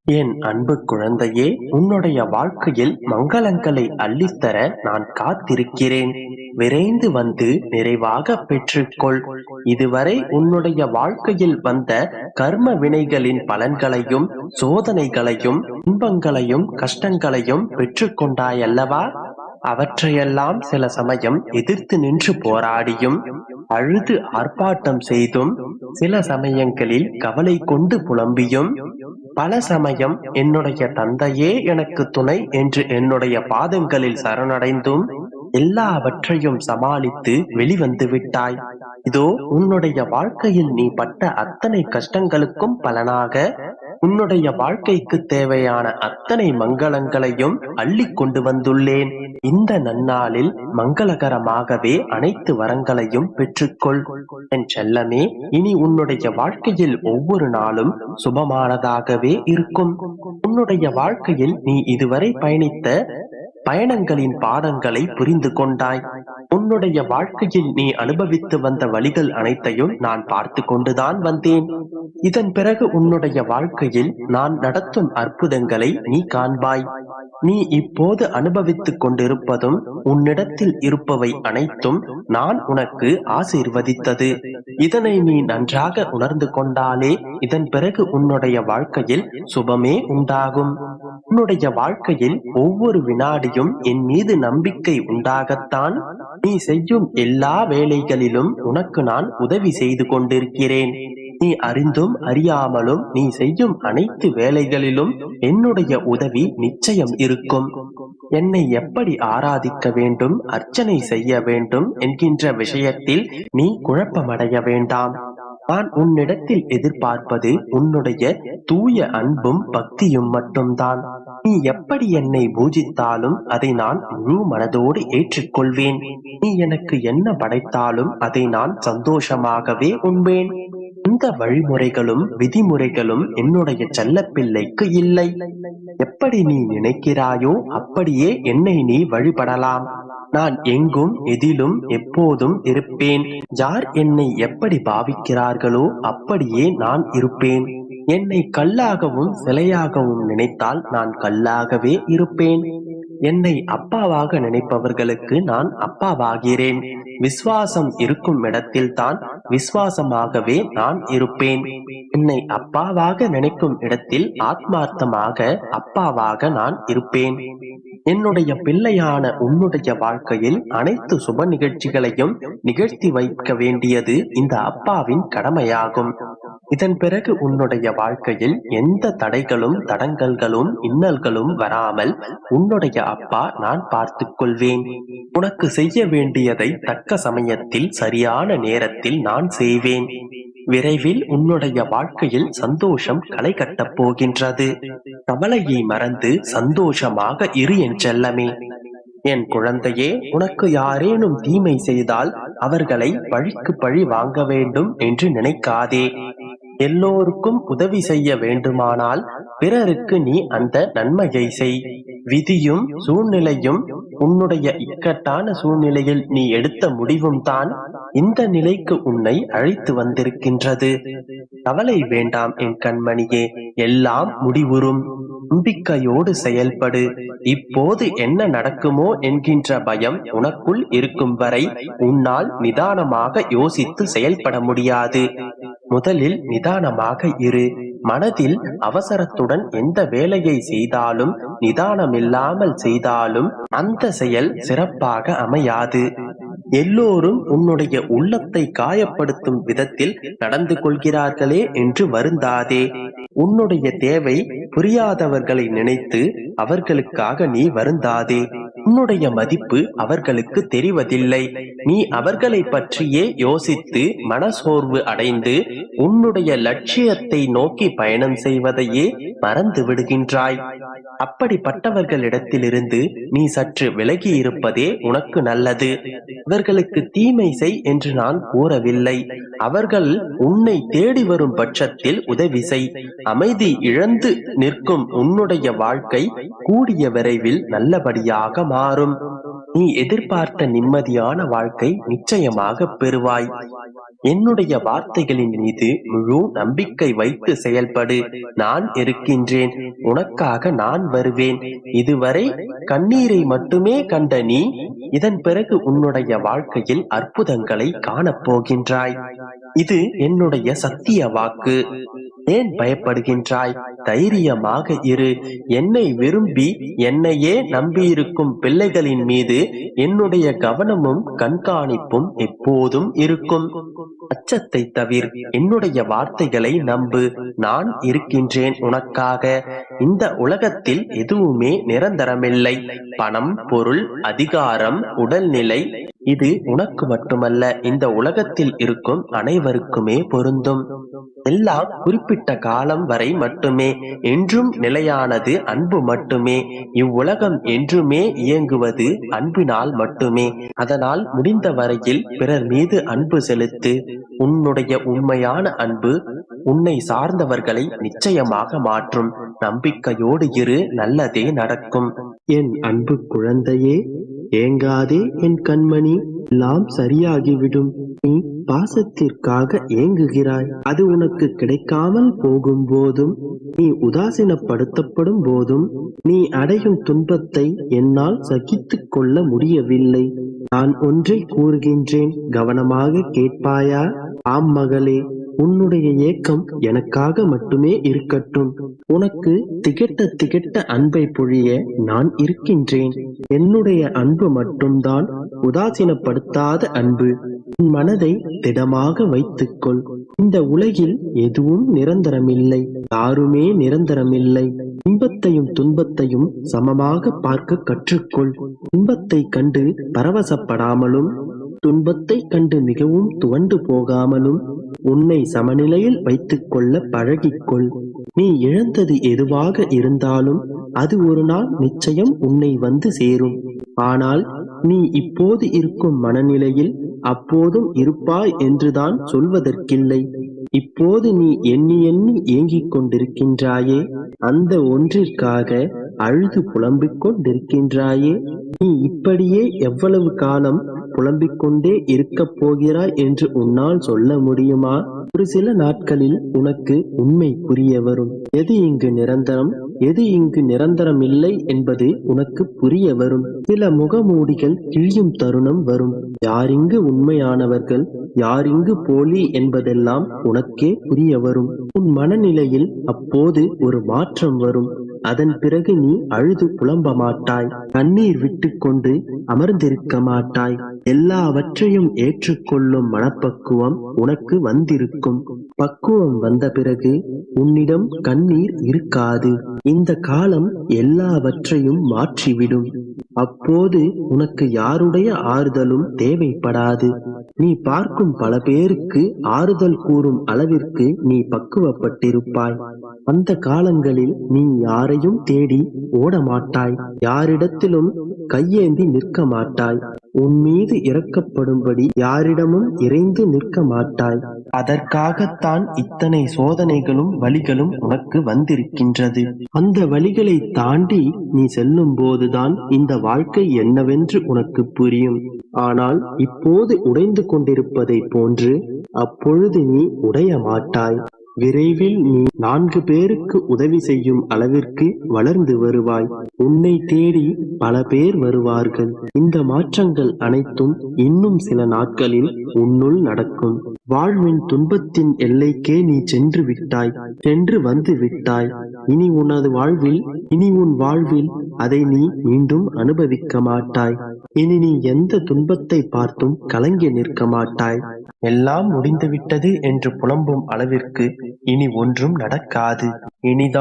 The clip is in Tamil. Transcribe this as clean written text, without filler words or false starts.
என் அன்பு குழந்தையே, உன்னுடைய வாழ்க்கையில் மங்களங்களை அள்ளித்தர நான் காத்திருக்கிறேன். விரைந்து வந்து நிறைவாக பெற்றுக்கொள். இதுவரை உன்னுடைய வாழ்க்கையில் வந்த கர்ம வினைகளின் பலன்களையும் சோதனைகளையும் துன்பங்களையும் கஷ்டங்களையும் பெற்றுக்கொண்டாயல்லவா? அவற்றையெல்லாம் சில சமயம் எதிர்த்து நின்று போராடியும் அழுது ஆர்ப்பாட்டம் செய்தும், சில சமயங்களில் கவலை கொண்டு புலம்பியும், பல சமயம் என்னுடைய தந்தையே எனக்கு துணை என்று என்னுடைய பாதங்களில் சரணடைந்தும் எல்லாவற்றையும் சமாளித்து வெளிவந்து விட்டாய். இதோ உன்னுடைய வாழ்க்கையில் நீ பட்ட அத்தனை கஷ்டங்களுக்கும் பலனாக உன்னுடைய வாழ்க்கைக்கு தேவையான அத்தனை மங்களங்களையும் அள்ளி கொண்டு வந்துள்ளேன். இந்த நன்னாளில் மங்களகரமாகவே அனைத்து வரங்களையும் பெற்றுக்கொள். என் செல்லமே, இனி உன்னுடைய வாழ்க்கையில் ஒவ்வொரு நாளும் சுபமானதாகவே இருக்கும். உன்னுடைய வாழ்க்கையில் நீ இதுவரை பயணித்த பயணங்களின் பாடங்களை புரிந்து கொண்டாய். உன்னுடைய வாழ்க்கையில் நீ அனுபவித்து வந்த வழிகள் அனைத்தையும் நான் பார்த்து கொண்டுதான் வந்தேன். இதன் பிறகு உன்னுடைய வாழ்க்கையில் நான் நடத்தும் அற்புதங்களை நீ காண்பாய். நீ இப்போது அனுபவித்துக் கொண்டிருப்பதும் உன்னிடத்தில் இருப்பவை அனைத்தும் நான் உனக்கு ஆசீர்வதித்தது. இதனை நீ நன்றாக உணர்ந்து கொண்டாலே இதன் பிறகு உன்னுடைய வாழ்க்கையில் சுபமே உண்டாகும். உன்னுடைய வாழ்க்கையில் ஒவ்வொரு வினாடியும் என் மீது நம்பிக்கை உண்டாகத்தான் நீ செய்யும் எல்லா வேலைகளிலும் உனக்கு நான் உதவி செய்து கொண்டிருக்கிறேன். நீ அறிந்தும் அறியாமலும் நீ செய்யும் அனைத்து வேலைகளிலும் என்னுடைய உதவி நிச்சயம் இருக்கும். என்னை எப்படி ஆராதிக்க வேண்டும், அர்ச்சனை செய்ய வேண்டும் என்கின்ற விஷயத்தில் நீ குழப்பமடைய வேண்டாம். நான் உன்னிடத்தில் எதிர்பார்ப்பது உன்னுடைய தூய அன்பும் பக்தியும் மட்டும்தான். நீ எப்படி என்னை பூஜித்தாலும் அதை நான் முழு மனதோடு ஏற்றுக்கொள்வேன். நீ எனக்கு என்ன படைத்தாலும் அதை நான் சந்தோஷமாகவே உண்பேன். இந்த வழிமுறைகளும் விதிமுறைகளும் என்னுடைய செல்லப்பிள்ளைக்கு இல்லை. எப்படி நீ நினைக்கிறாயோ அப்படியே என்னை நீ வழிபடலாம். நான் எங்கும் எதிலும் எப்போதும் இருப்பேன். யார் என்னை எப்படி பாவிக்கிறார்களோ அப்படியே நான் இருப்பேன். என்னை கல்லாகவும் சிலையாகவும் நினைத்தால் நான் கல்லாகவே இருப்பேன். என்னை அப்பாவாக நினைப்பவர்களுக்கு நான் அப்பாவாகிறேன். விசுவாசம் இருக்கும் இடத்தில் தான் விசுவாசமாகவே நான் இருப்பேன். என்னை அப்பாவாக நினைக்கும் இடத்தில் ஆத்மார்த்தமாக அப்பாவாக நான் இருப்பேன். என்னுடைய பிள்ளையான உன்னுடைய வாழ்க்கையில் அனைத்து சுப நிகழ்ச்சிகளையும் நிகழ்த்தி வைக்க வேண்டியது இந்த அப்பாவின் கடமையாகும். இதன் பிறகு உன்னுடைய வாழ்க்கையில் எந்த தடைகளும் தடங்கல்களும் இன்னல்களும் வராமல் உன்னுடைய அப்பா நான் பார்த்துக் கொள்வேன். உனக்கு செய்ய வேண்டியதை தக்க சமயத்தில் சரியான நேரத்தில் நான் செய்வேன். விரைவில் உன்னுடைய வாழ்க்கையில் சந்தோஷம் களை கட்டப் போகின்றது. கவலையை மறந்து சந்தோஷமாக இரு என் செல்லமே. என் குழந்தையே, உனக்கு யாரேனும் தீமை செய்தால் அவர்களை பழிக்கு பழி வாங்க வேண்டும் என்று நினைக்காதே. எல்லோருக்கும் உதவி செய்ய வேண்டுமானால் பிறருக்கு நீ அந்த நன்மையை செய். விதியும் சூழ்நிலையும் உன்னுடைய இக்கட்டான சூழ்நிலையில் நீ எடுத்த முடிவும் தான் இந்த நிலைக்கு உன்னை அழைத்து வந்திருக்கின்றது. கவலை வேண்டாம் என் கண்மணியே, எல்லாம் முடிவுறும். நம்பிக்கையோடு செயல்படு. இப்போது என்ன நடக்குமோ என்கின்ற பயம் உனக்குள் இருக்கும் வரை உன்னால் நிதானமாக யோசித்து செயல்பட முடியாது. முதலில் நிதானமாக இரு. மனதில் அவசரத்துடன் எந்த வேலையை செய்தாலும் நிதானமில்லாமல் செய்தாலும் அந்த செயல் சிறப்பாக அமையாது. எல்லோரும் உன்னுடைய உள்ளத்தை காயப்படுத்தும் விதத்தில் நடந்து கொள்கிறார்களே என்று வருந்தாதே. உன்னுடைய தேவை புரியாதவர்களை நினைத்து அவர்களுக்காக நீ வருந்தாதே. உன்னுடைய மதிப்பு அவர்களுக்கு தெரிவதில்லை. நீ அவர்களை பற்றியே யோசித்து மனசோர்வு அடைந்து உன்னுடைய லட்சியத்தை நோக்கி பயணம் செய்வதையே மறந்து விடுகின்றாய். அப்படிப்பட்டவர்களிடத்திலிருந்து நீ சற்று விலகி இருப்பதே உனக்கு நல்லது. அவர்களுக்கு தீமை செய் என்று நான் கூறவில்லை. அவர்கள் உன்னை தேடி வரும் பட்சத்தில் உதவி செய். அமைதி இழந்து நிற்கும் உன்னுடைய வாழ்க்கை கூடிய விரைவில் நல்லபடியாக மாறும். நீ எதிர்பார்த்த நிம்மதியான வாழ்க்கை நிச்சயமாக பெறுவாய். என்னுடைய வார்த்தைகளின் மீது முழு நம்பிக்கை வைத்து செயல்படு. நான் இருக்கின்றேன். உனக்காக நான் வருவேன். இதுவரை கண்ணீரை மட்டுமே கண்ட நீ இதன் பிறகு உன்னுடைய வாழ்க்கையில் அற்புதங்களை காணப்போகின்றாய். இது என்னுடைய சத்திய வாக்கு. ஏன் பயப்படுகின்றாய்? தைரியமாக இரு. என்னை விரும்பி என்னையே நம்பியிருக்கும் பிள்ளைகளின் மீது என்னுடைய கவனமும் கண்காணிப்பும் எப்போதும் இருக்கும். அச்சத்தை தவிர என்னுடைய வார்த்தைகளை நம்பு. நான் இருக்கின்றேன் உனக்காக. இந்த உலகத்தில் எதுவுமே நிரந்தரமில்லை. பணம், பொருள், அதிகாரம், உடல்நிலை இது உனக்கு மட்டுமல்ல, இந்த உலகத்தில் இருக்கும் அனைவருக்குமே பொருந்தும். எல்லாம் குறிப்பிட்ட காலம் வரை மட்டுமே. என்றும் நிலையானது அன்பு மட்டுமே. இவ்வுலகம் என்றுமே இயங்குவது அன்பினால் மட்டுமே. அதனால் முடிந்த வரையில் பிறர் மீது அன்பு செலுத்து. உன்னுடைய உண்மையான அன்பு உன்னை சார்ந்தவர்களை நிச்சயமாக மாற்றும். நம்பிக்கையோடு இரு, நல்லதே நடக்கும். என் அன்பு குழந்தையே, ஏங்காதே என் கண்மணி, எல்லாம் சரியாகிவிடும். நீ பாசத்திற்காக ஏங்குகிறாய். அது உனக்கு கிடைக்காமல் போகும் போதும், நீ உதாசீனப்படுத்தப்படும் போதும், நீ அடையும் துன்பத்தை என்னால் சகித்துக் கொள்ள முடியவில்லை. நான் ஒன்றை கூறுகின்றேன், கவனமாக கேட்பாயா? ஆம் மகளே, உன்னுடைய ஏக்கம் எனக்காக மட்டுமே இருக்கட்டும். உனக்கு திகட்ட திகட்ட அன்பை பொழிய நான் இருக்கின்றேன். என்னுடைய அன்பு மட்டும்தான் உதாசீனப்படுத்தாத அன்பு. உன் மனதை திடமாக வைத்துக்கொள். இந்த உலகில் எதுவும் நிரந்தரமில்லை. யாருமே நிரந்தரமில்லை. இன்பத்தையும் துன்பத்தையும் சமமாக பார்க்க கற்றுக்கொள். இன்பத்தை கண்டு பரவசப்படாமலும், துன்பத்தை கண்டு மிகவும் துவண்டு போகாமலும் உன்னை சமநிலையில் வைத்துக் கொள்ள பழகிக்கொள். நீ இழந்தது எதுவாக இருந்தாலும் அது ஒரு நாள் நிச்சயம் உன்னை வந்து சேரும். ஆனால் நீ இப்போது இருக்கும் மனநிலையில் அப்போதும் இருப்பாய் என்றுதான் சொல்வதற்கில்லை. இப்போது நீ எண்ணி எண்ணி ஏங்கிக் கொண்டிருக்கின்றாயே, அந்த ஒன்றிற்காக அழுது புலம்பிக் கொண்டிருக்கின்றாயே. நீ இப்படியே எவ்வளவு காலம் புலம்பிக் கொண்டே இருக்கப் போகிறாய் என்று உன்னால் சொல்ல முடியுமா? ஒரு சில நாட்களில் உனக்கு உண்மை புரிய வரும். எது இங்கு நிரந்தரம், எது இங்கு நிரந்தரம் இல்லை என்பது உனக்கு புரிய வரும். சில முகமூடிகள் கிழியும் தருணம் வரும். யாரிங்கு உண்மையானவர்கள், யாரிங்கு போலி என்பதெல்லாம் உனக்கே புரிய வரும். உன் மனநிலையில் அப்போது ஒரு மாற்றம் வரும். அதன் பிறகு நீ அழுது புலம்ப மாட்டாய். கண்ணீர் விட்டு கொண்டு அமர்ந்திருக்க மாட்டாய். எல்லாவற்றையும் ஏற்றுக்கொள்ளும் மனப்பக்குவம் உனக்கு வந்திருக்கும். பக்குவம் வந்த பிறகு உன்னிடம் கண்ணீர் இருக்காது. இந்த காலம் எல்லாவற்றையும் மாற்றிவிடும். அப்போது உனக்கு யாருடைய ஆறுதலும் தேவைப்படாது. நீ பார்க்கும் பல பேருக்கு ஆறுதல் கூறும் அளவிற்கு நீ பக்குவப்பட்டிருப்பாய். அந்த காலங்களில் நீ யாரையும் தேடி ஓட மாட்டாய். யாரிடத்திலும் கையேந்தி நிற்க மாட்டாய். உன் மீது இறக்கப்படும்படி யாரிடமும் இறைந்து நிற்க மாட்டாய். அதற்காகத்தான் இத்தனை சோதனைகளும் வலிகளும் உனக்கு வந்திருக்கின்றது. அந்த வலிகளை தாண்டி நீ செல்லும் போதுதான் இந்த வாழ்க்கை என்னவென்று உனக்கு புரியும். ஆனால் இப்போது உடைந்து கொண்டிருப்பதை போன்று அப்பொழுது நீ உடைய மாட்டாய். விரைவில் நீ 4 பேருக்கு உதவி செய்யும் அளவிற்கு வளர்ந்து வருவாய். உன்னை தேடி பல பேர் வருவார்கள். இந்த மாற்றங்கள் அனைத்தும் இன்னும் சில நாட்களில் உன்னுள் நடக்கும். வாழ்வின் துன்பத்தின் எல்லைக்கே நீ சென்று விட்டாய், சென்று வந்து விட்டாய். இனி உன் வாழ்வில் அதை நீ மீண்டும் அனுபவிக்க மாட்டாய். இனி நீ எந்த துன்பத்தை பார்த்தும் கலங்கி நிற்க மாட்டாய். எல்லாம் முடிந்துவிட்டது என்று புலம்பும் அளவிற்கு இனி ஒன்றும் நடக்காது. இனிதான்